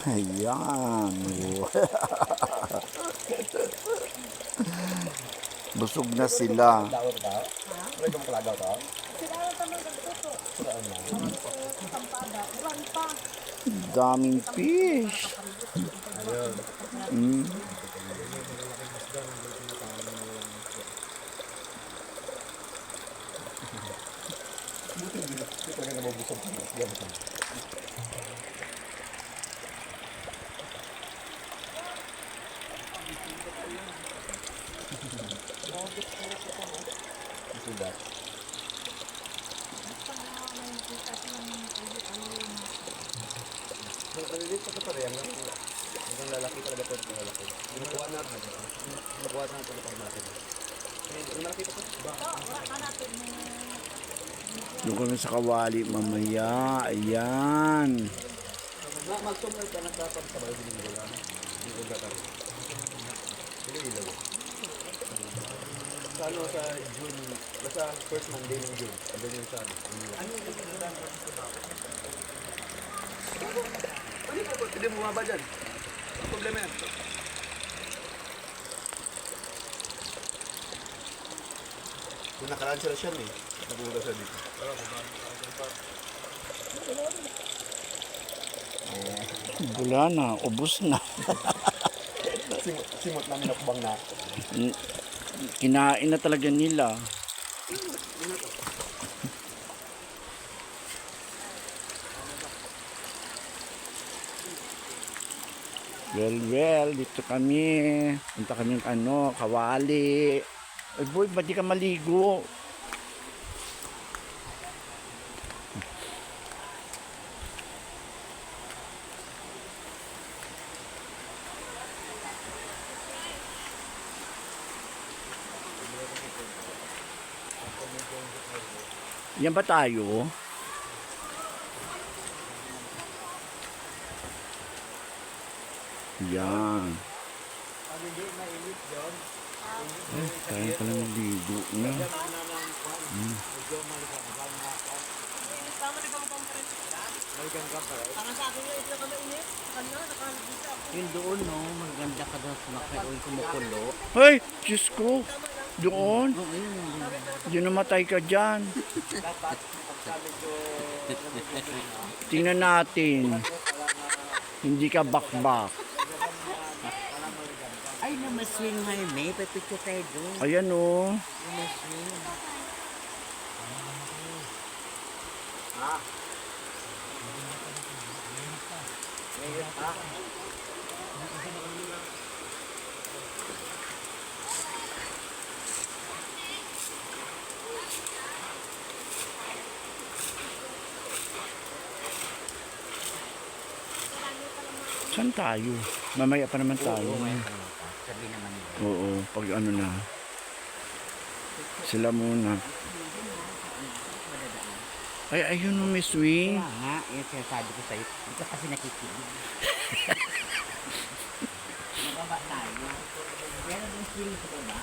Ayan. Busog na sila. Daming fish. Mm. Dito pa rin ang lalaki talaga to, lalaki. Nakuha na ito pag natin. Malaki pa to. Doon kami sa Kawali mamaya. Ayan. Mag-summer ka dapat sa bayo din nila. Hindi ko rin. Ilaw. Sa sa June, basta first Monday ng June. Andun yung sa ano yung hindi mo mababa dyan. Ang problema yan. Kung nakaraan sila siya eh. Nabuha siya dito. Wala na. Ubus na. Simot namin nakubang na. Kinain na talaga nila. Well, dito kami. Punta kami Kawali. Ay boy, ba't di ka maligo? Yan ba tayo? Yan. Ay, tayo pala naligo na. Yun doon, no? Maganda ka doon sa makaroon kumukulo. Ay, Diyos ko. Doon. Oo, yun. Diyan namatay ka dyan. Tingnan natin. Hindi ka bakbak. Ay, namaswing may may. Papicture tayo doon. Ayan o. Namaswing. Saan tayo? Mamaya pa naman tayo. Sabi naman nila. Oo, pag ano na. Sila muna. Ay, ayun o, Miss Wing. Kaya nga, yung sinasabi ko sa'yo. Ito kasi nakikinig. Mababa tayo. Pero yung swing sa baba.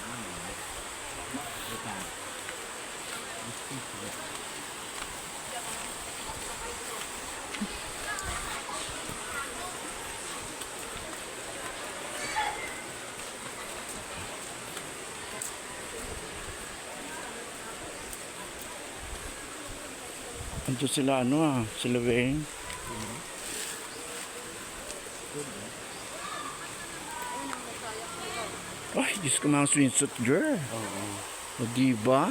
Ito. Ito sila sila Wing. Ay, Diyos ko mga swimsuit girl. Oo. O diba?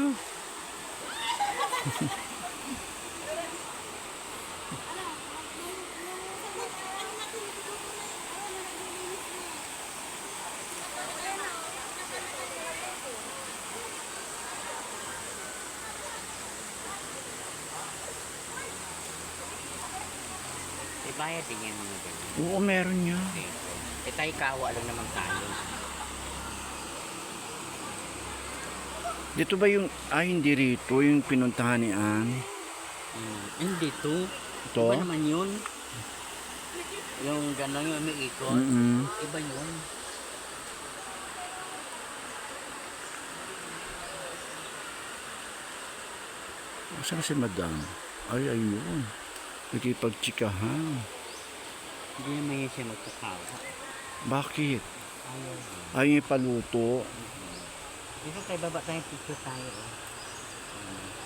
Ibayad din yung mga ganyan. Oo, meron niya. Eh tayo kawa lang naman tayo. Dito ba yung, hindi rito, yung pinuntahan ni Ann? Hindi to. Ito? Iba naman yun. Yung gano'n yung umiikot. Iba yun. Saan si Madam? Ay, ayun. Nakipagtsikahan. Hindi naman yun siya magkakawa. Bakit? Ayaw. Ayaw niya paluto. Dito tayo baba tayong picture tayo. Oh.